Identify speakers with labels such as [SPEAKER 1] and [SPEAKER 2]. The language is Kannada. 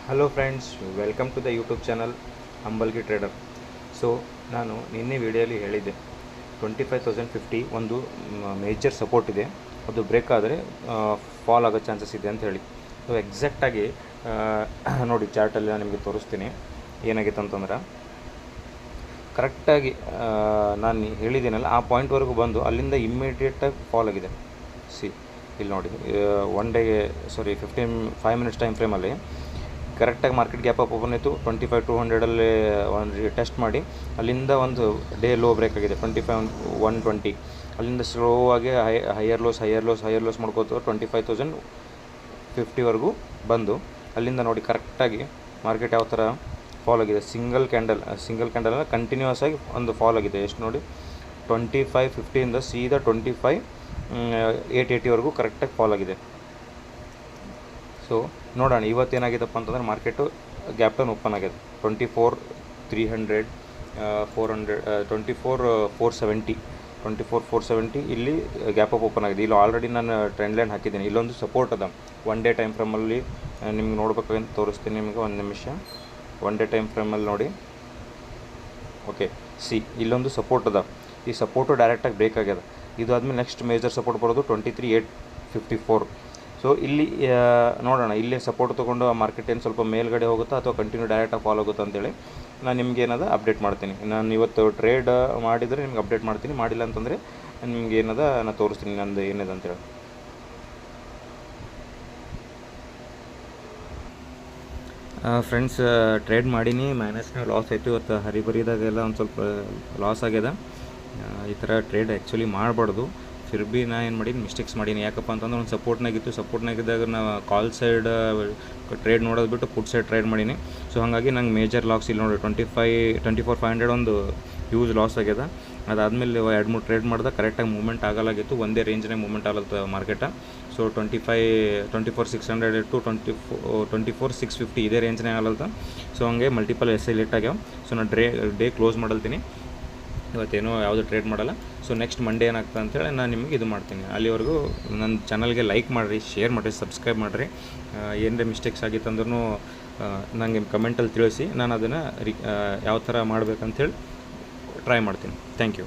[SPEAKER 1] Hello friends, welcome to the YouTube channel Ambalgi trader. So ನಾನು ನಿನ್ನೆ ವಿಡಿಯೋಲಿ ಹೇಳಿದ್ದೆ 25,050 ಒಂದು ಮೇಜರ್ ಸಪೋರ್ಟ್ ಇದೆ, ಅದು ಬ್ರೇಕ್ ಆದರೆ ಫಾಲ್ ಆಗೋ ಚಾನ್ಸಸ್ ಇದೆ ಅಂತ ಹೇಳಿ. ಸೊ ಎಕ್ಸಾಕ್ಟಾಗಿ ನೋಡಿ ಚಾರ್ಟಲ್ಲಿ ನಾನು ನಿಮಗೆ ತೋರಿಸ್ತೀನಿ ಏನಾಗಿತ್ತು ಅಂತಂದ್ರೆ, ಕರೆಕ್ಟಾಗಿ ನಾನು ಹೇಳಿದ್ದೀನಲ್ಲ ಆ ಪಾಯಿಂಟ್ವರೆಗೂ ಬಂದು ಅಲ್ಲಿಂದ ಇಮ್ಮಿಡಿಯೇಟಾಗಿ ಫಾಲ್ ಆಗಿದೆ. ಇಲ್ಲಿ ನೋಡಿ, 5 ಮಿನಿಟ್ಸ್ ಟೈಮ್ ಫ್ರೇಮಲ್ಲಿ ಕರೆಕ್ಟಾಗಿ ಮಾರ್ಕೆಟ್ ಗ್ಯಾಪ್ ಅಪ್ ಓಪನ್ ಆಯಿತು. 25,200 ಒಂದು ಟೆಸ್ಟ್ ಮಾಡಿ ಅಲ್ಲಿಂದ ಒಂದು ಡೇ ಲೋ ಬ್ರೇಕ್ ಆಗಿದೆ 25,120. ಅಲ್ಲಿಂದ ಸ್ಲೋ ಆಗಿ ಹೈಯರ್ ಲೋಸ್ ಮಾಡ್ಕೋತು 25,050ವರೆಗೂ ಬಂದು ಅಲ್ಲಿಂದ ನೋಡಿ ಕರೆಕ್ಟಾಗಿ ಮಾರ್ಕೆಟ್ ಯಾವ ಥರ ಫಾಲ್ ಆಗಿದೆ. ಸಿಂಗಲ್ ಕ್ಯಾಂಡಲ್ ಕಂಟಿನ್ಯೂಸ್ ಆಗಿ ಒಂದು ಫಾಲ್ ಆಗಿದೆ. ಎಷ್ಟು ನೋಡಿ, 25,50ಇಂದ ಸೀದಾ 25,880ವರೆಗೂ ಕರೆಕ್ಟಾಗಿ ಫಾಲ್ ಆಗಿದೆ. ಸೊ ನೋಡೋಣ ಇವತ್ತೇನಾಗಿದೆಪ್ಪ ಅಂತಂದರೆ, ಮಾರ್ಕೆಟು ಗ್ಯಾಪ್ ಡೌನ್ ಓಪನ್ ಆಗಿದೆ 24,300, 400, 24,470 ಇಲ್ಲಿ ಗ್ಯಾಪ್ ಅಪ್ ಓಪನ್ ಆಗಿದೆ. ಇಲ್ಲಿ ಆಲ್ರೆಡಿ ನಾನು ಟ್ರೆಂಡ್ ಲೈನ್ ಹಾಕಿದ್ದೀನಿ. ಇಲ್ಲೊಂದು ಸಪೋರ್ಟ್ ಅದ 1 ಡೇ ಟೈಮ್ ಫ್ರೇಮಲ್ಲಿ ನಿಮ್ಗೆ ನೋಡ್ಬೇಕಂತ ತೋರಿಸ್ತೀನಿ ನಿಮಗೆ. ಒಂದು ನಿಮಿಷ, 1 ಡೇ ಟೈಮ್ ಫ್ರೇಮಲ್ಲಿ ನೋಡಿ. ಓಕೆ, ಇಲ್ಲೊಂದು ಸಪೋರ್ಟ್ ಅದ. ಈ ಸಪೋರ್ಟು ಡೈರೆಕ್ಟಾಗಿ ಬ್ರೇಕ್ ಆಗ್ಯದ. ಇದು ಆದಮೇಲೆ ನೆಕ್ಸ್ಟ್ ಮೇಜರ್ ಸಪೋರ್ಟ್ ಬರೋದು 23,854. ಸೊ ಇಲ್ಲಿ ನೋಡೋಣ, ಇಲ್ಲೇ ಸಪೋರ್ಟ್ ತೊಗೊಂಡು ಆ ಮಾರ್ಕೆಟ್ ಏನು ಸ್ವಲ್ಪ ಮೇಲ್ಗಡೆ ಹೋಗುತ್ತಾ ಅಥವಾ ಕಂಟಿನ್ಯೂ ಡೈರೆಕ್ಟಾಗಿ ಫಾಲ್ ಆಗುತ್ತಾ ಅಂತೇಳಿ ನಾನು ನಿಮ್ಗೆ ಏನದ ಅಪ್ಡೇಟ್ ಮಾಡ್ತೀನಿ. ನಾನು ಇವತ್ತು ಟ್ರೇಡ್ ಮಾಡಿದರೆ ನಿಮ್ಗೆ ಅಪ್ಡೇಟ್ ಮಾಡ್ತೀನಿ, ಮಾಡಿಲ್ಲ ಅಂತಂದರೆ ನಿಮ್ಗೆ ಏನದ ನಾನು ತೋರಿಸ್ತೀನಿ ನಂದು ಏನಿದೆ ಅಂತೇಳಿ. ಫ್ರೆಂಡ್ಸ್, ಟ್ರೇಡ್ ಮಾಡೀನಿ, ಮೈನಸ್ನ ಲಾಸ್ ಆಯಿತು. ಇವತ್ತು ಹರಿಬರಿದಾಗೆಲ್ಲ ಒಂದು ಸ್ವಲ್ಪ ಲಾಸ್ ಆಗ್ಯದ. ಈ ಥರ ಟ್ರೇಡ್ ಆ್ಯಕ್ಚುಲಿ ಮಾಡಬಾರ್ದು. ಬಿ ನಾ ಏನು ಮಾಡೀನಿ, ಮಿಸ್ಟೇಕ್ಸ್ ಮಾಡೀನಿ. ಯಾಕಪ್ಪ ಅಂತಂದ್ರೆ ಒಂದು ಸಪೋರ್ಟ್ನಾಗಿದ್ದಾಗ ನಾವು ಕಾಲ್ ಸೈಡ್ ಟ್ರೇಡ್ ನೋಡೋದು ಬಿಟ್ಟು ಪುಟ್ ಸೈಡ್ ಟ್ರೇಡ್ ಮಾಡೀನಿ. ಸೊ ಹಾಗಾಗಿ ನಂಗೆ ಮೇಜರ್ ಲಾಸ್ ಇಲ್ಲಿ ನೋಡಿ 24,500 ಒಂದು ಹ್ಯೂಜ್ ಲಾಸ್ ಆಗ್ಯದ. ಅದಾದಮೇಲೆ 2-3 ಟ್ರೇಡ್ ಮಾಡಿದಾಗ ಕರೆಕ್ಟಾಗಿ ಮೂವ್ಮೆಂಟ್ ಆಗಲಾಗಿತ್ತು, ಒಂದೇ ರೇಂಜ್ನಾಗ ಮೂವ್ಮೆಂಟ್ ಆಗಲತ್ತ ಮಾರ್ಕೆಟ. ಸೊ 24,600 ಟು 24,650 ಇದೇ ರೇಂಜ್ನಾಗ ಆಗಲತ್ತ. ಸೊ ಹಂಗೆ ಮಲ್ಟಿಪಲ್ ಲೇಟ್ ಆಗ್ಯಾವ. ಸೊ ನಾನು ಡೇ ಕ್ಲೋಸ್ ಮಾಡಲ್ತೀನಿ, ಇವತ್ತೇನೋ ಯಾವುದು ಟ್ರೇಡ್ ಮಾಡಲ್ಲ. ಸೊ ನೆಕ್ಸ್ಟ್ ಮಂಡೇ ಏನಾಗ್ತದೆ ಅಂತೇಳಿ ನಾನು ನಿಮಗೆ ಇದು ಮಾಡ್ತೀನಿ. ಅಲ್ಲಿವರೆಗೂ ನನ್ನ ಚಾನಲ್ಗೆ ಲೈಕ್ ಮಾಡಿರಿ, ಶೇರ್ ಮಾಡಿರಿ, ಸಬ್ಸ್ಕ್ರೈಬ್ ಮಾಡಿರಿ. ಏನೇ ಮಿಸ್ಟೇಕ್ಸ್ ಆಗಿತ್ತಂದ್ರೂ ನನಗೆ ಕಮೆಂಟಲ್ಲಿ ತಿಳಿಸಿ, ನಾನು ಅದನ್ನು ಯಾವ ಥರ ಮಾಡಬೇಕಂತೇಳಿ ಟ್ರೈ ಮಾಡ್ತೀನಿ. Thank you.